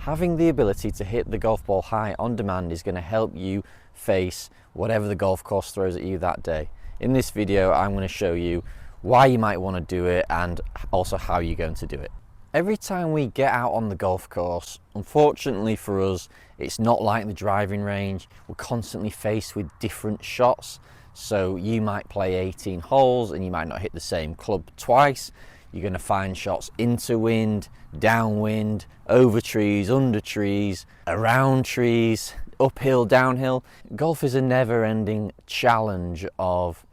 Having the ability to hit the golf ball high on demand is going to help you face whatever the golf course throws at you that day. In this video, I'm going to show you why you might want to do it and also how you're going to do it. Every time we get out on the golf course, unfortunately for us, it's not like the driving range. We're constantly faced with different shots. So you might play 18 holes and you might not hit the same club twice. You're going to find shots into wind, downwind, over trees, under trees, around trees, uphill, downhill. Golf is a never-ending challenge of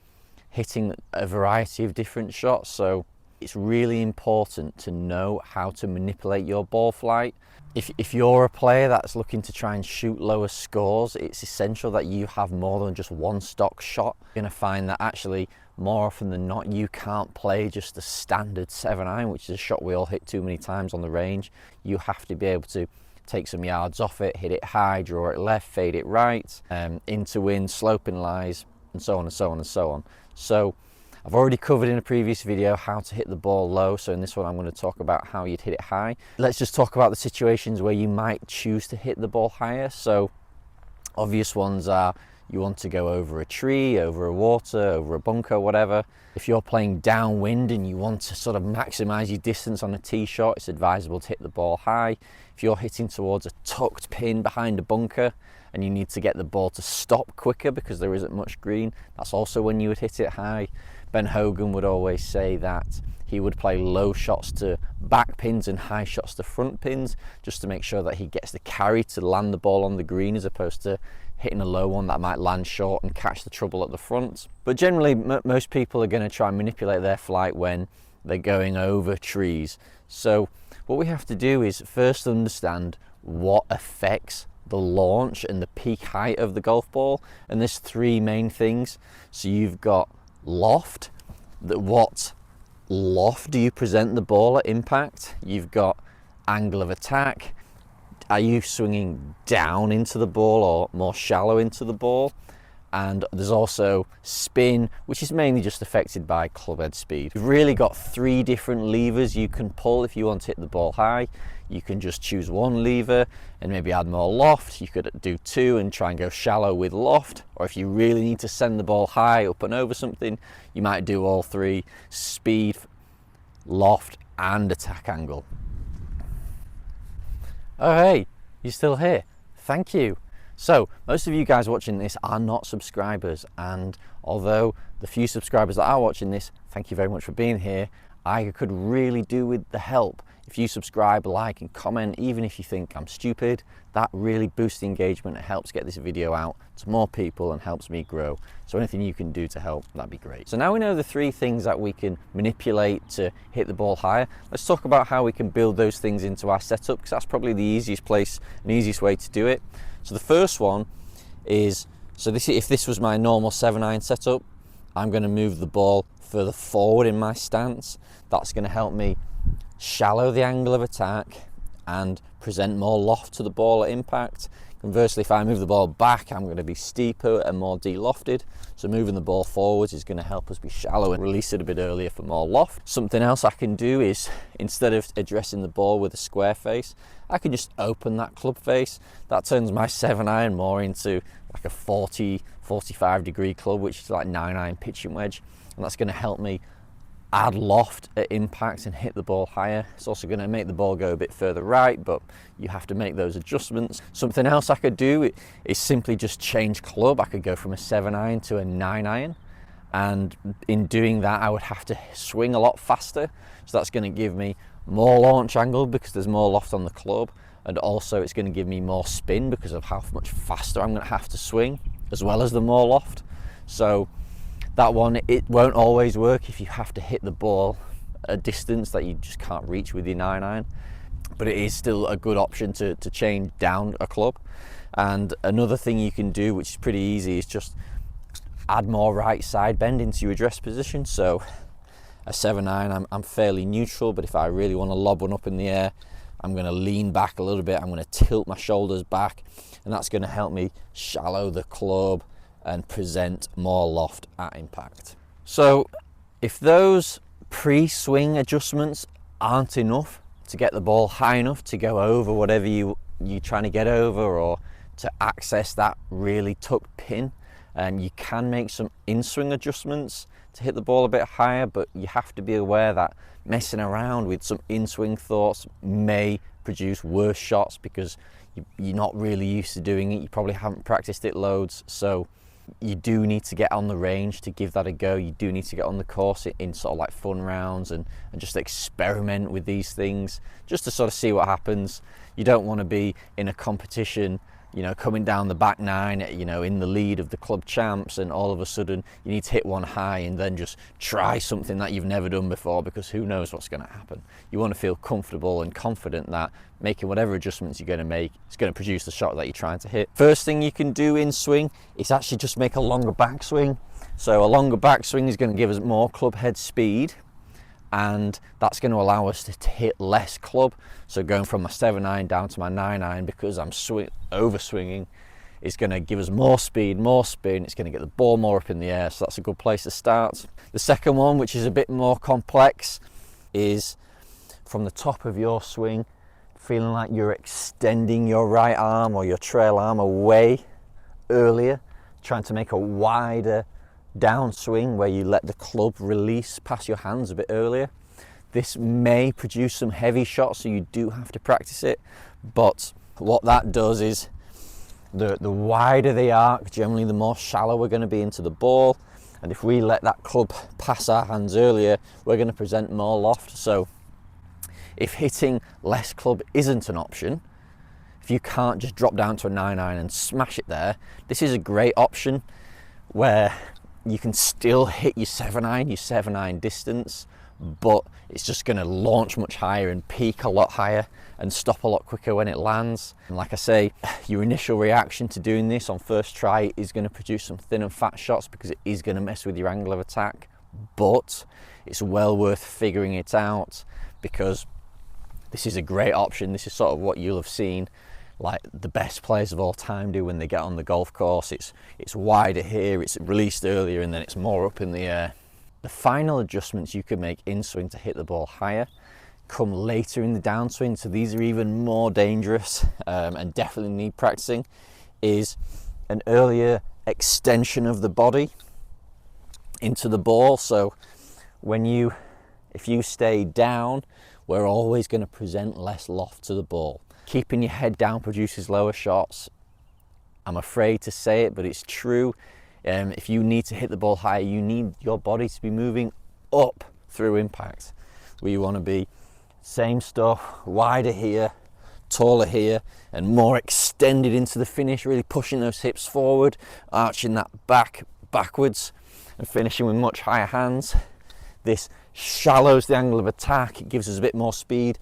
hitting a variety of different shots, so it's really important to know how to manipulate your ball flight. If you're a player that's looking to try and shoot lower scores, it's essential that you have more than just one stock shot. You're going to find that actually more often than not you can't play just the standard 7-iron, which is a shot we all hit too many times on the range. You have to be able to take some yards off it, hit it high, draw it left, fade it right, into wind, sloping lies, and so on and so on and so on. So I've already covered in a previous video how to hit the ball low, so in this one I'm going to talk about how you'd hit it high. Let's just talk about the situations where you might choose to hit the ball higher. So obvious ones are you want to go over a tree, over a water, over a bunker, whatever. If you're playing downwind and you want to sort of maximize your distance on a tee shot, it's advisable to hit the ball high. If you're hitting towards a tucked pin behind a bunker and you need to get the ball to stop quicker because there isn't much green, that's also when you would hit it high. Ben Hogan would always say that he would play low shots to back pins and high shots to front pins, just to make sure that he gets the carry to land the ball on the green, as opposed to hitting a low one that might land short and catch the trouble at the front. But generally, most people are going to try and manipulate their flight when they're going over trees. So what we have to do is first understand what affects the launch and the peak height of the golf ball. And there's three main things. So you've got loft, what loft do you present the ball at impact? You've got angle of attack. Are you swinging down into the ball or more shallow into the ball? And there's also spin, which is mainly just affected by club head speed. You've really got three different levers you can pull if you want to hit the ball high. You can just choose one lever and maybe add more loft. You could do two and try and go shallow with loft. Or if you really need to send the ball high up and over something, you might do all three: speed, loft, and attack angle. Oh hey, you're still here. Thank you. So most of you guys watching this are not subscribers, and although the few subscribers that are watching this, thank you very much for being here, I could really do with the help. If you subscribe, like and comment, even if you think I'm stupid, that really boosts the engagement. It helps get this video out to more people and helps me grow. So anything you can do to help, that'd be great. So now we know the three things that we can manipulate to hit the ball higher. Let's talk about how we can build those things into our setup, because that's probably the easiest place and easiest way to do it. So the first one is, if this was my normal 7-iron setup, I'm going to move the ball further forward in my stance. That's going to help me shallow the angle of attack and present more loft to the ball at impact. Conversely, if I move the ball back, I'm going to be steeper and more de-lofted. So moving the ball forwards is going to help us be shallow and release it a bit earlier for more loft. Something else I can do is, instead of addressing the ball with a square face, I can just open that club face. That turns my 7-iron more into like a 45 degree club, which is like 9-iron pitching wedge. And that's going to help me add loft at impact and hit the ball higher. It's also going to make the ball go a bit further right, but you have to make those adjustments. Something else I could do is simply just change club. I could go from a 7-iron to a 9-iron, and in doing that I would have to swing a lot faster. So that's going to give me more launch angle because there's more loft on the club, and also it's going to give me more spin because of how much faster I'm going to have to swing, as well as the more loft. So that one, it won't always work if you have to hit the ball a distance that you just can't reach with your 9-iron, but it is still a good option to change down a club. And another thing you can do, which is pretty easy, is just add more right side bend into your address position. So a 7-iron, I'm fairly neutral, but if I really want to lob one up in the air, I'm going to lean back a little bit, I'm going to tilt my shoulders back, and that's going to help me shallow the club and present more loft at impact. So if those pre-swing adjustments aren't enough to get the ball high enough to go over whatever you're trying to get over, or to access that really tucked pin. You can make some in-swing adjustments to hit the ball a bit higher, but you have to be aware that messing around with some in-swing thoughts may produce worse shots because you're not really used to doing it. You probably haven't practiced it loads, so you do need to get on the range to give that a go. You do need to get on the course in sort of like fun rounds and just experiment with these things just to sort of see what happens. You don't want to be in a competition, you know, coming down the back nine, you know, in the lead of the club champs, and all of a sudden you need to hit one high and then just try something that you've never done before, because who knows what's going to happen. You want to feel comfortable and confident that making whatever adjustments you're going to make is going to produce the shot that you're trying to hit. First thing you can do in swing is actually just make a longer backswing. So a longer backswing is going to give us more club head speed, and that's going to allow us to hit less club. So going from my 7-iron down to my 9-iron, because I'm over swinging, is going to give us more speed, more spin. It's going to get the ball more up in the air, so that's a good place to start. The second one, which is a bit more complex, is from the top of your swing, feeling like you're extending your right arm or your trail arm away earlier, trying to make a wider downswing where you let the club release past your hands a bit earlier. This may produce some heavy shots, so you do have to practice it, but what that does is the wider the arc, generally the more shallow we're going to be into the ball, and if we let that club pass our hands earlier, we're going to present more loft. So if hitting less club isn't an option, if you can't just drop down to a 9-iron and smash it there, this is a great option where you can still hit your 7-iron distance, but it's just going to launch much higher and peak a lot higher and stop a lot quicker when it lands. And like I say, your initial reaction to doing this on first try is going to produce some thin and fat shots because it is going to mess with your angle of attack, but it's well worth figuring it out, because this is a great option. This is sort of what you'll have seen like the best players of all time do when they get on the golf course. It's wider here, it's released earlier, and then it's more up in the air. The final adjustments you can make in swing to hit the ball higher come later in the downswing, so these are even more dangerous and definitely need practicing. Is an earlier extension of the body into the ball. So if you stay down, we're always going to present less loft to the ball. Keeping your head down produces lower shots. I'm afraid to say it, but it's true. If you need to hit the ball higher, you need your body to be moving up through impact. Where you want to be same stuff, wider here, taller here, and more extended into the finish, really pushing those hips forward, arching that backwards, and finishing with much higher hands. This shallows the angle of attack, it gives us a bit more speed,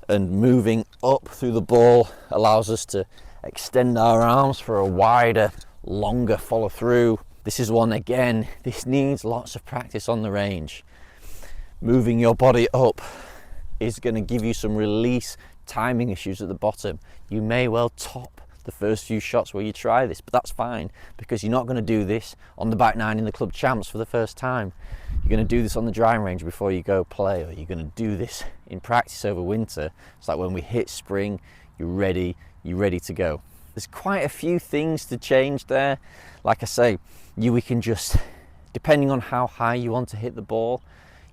and moving up through the ball allows us to extend our arms for a wider, longer follow through. This is one, again, this needs lots of practice on the range. Moving your body up is going to give you some release timing issues at the bottom. You may well top the first few shots where you try this, but that's fine, because you're not going to do this on the back nine in the club champs for the first time. You're going to do this on the driving range before you go play, or you're going to do this in practice over winter. It's like when we hit spring, you're ready to go. There's quite a few things to change there. Like I say, we can just, depending on how high you want to hit the ball,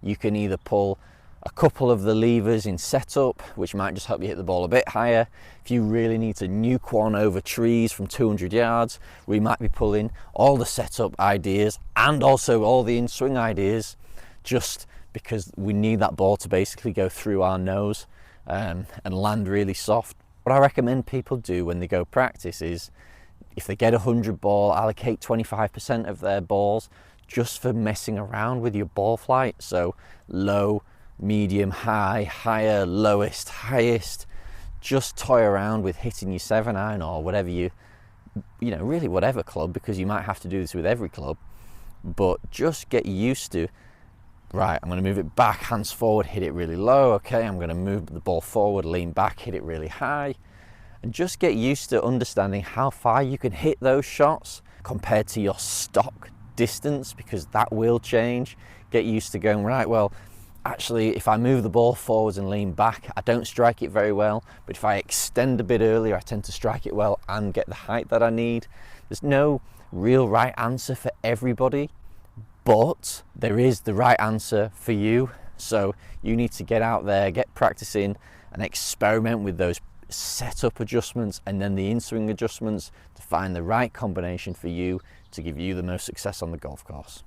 you can either pull a couple of the levers in setup, which might just help you hit the ball a bit higher. If you really need to nuke one over trees from 200 yards, we might be pulling all the setup ideas and also all the in-swing ideas, just because we need that ball to basically go through our nose and land really soft. What I recommend people do when they go practice is, if they get a 100 ball, allocate 25% of their balls just for messing around with your ball flight. So low, medium, high, higher, lowest, highest. Just toy around with hitting your 7-iron or whatever really whatever club, because you might have to do this with every club. But just get used to, right, I'm going to move it back, hands forward, hit it really low. Okay, I'm going to move the ball forward, lean back, hit it really high. And just get used to understanding how far you can hit those shots compared to your stock distance, because that will change. Get used to going, right, well, actually, if I move the ball forwards and lean back, I don't strike it very well. But if I extend a bit earlier, I tend to strike it well and get the height that I need. There's no real right answer for everybody, but there is the right answer for you. So you need to get out there, get practicing and experiment with those setup adjustments and then the in-swing adjustments to find the right combination for you to give you the most success on the golf course.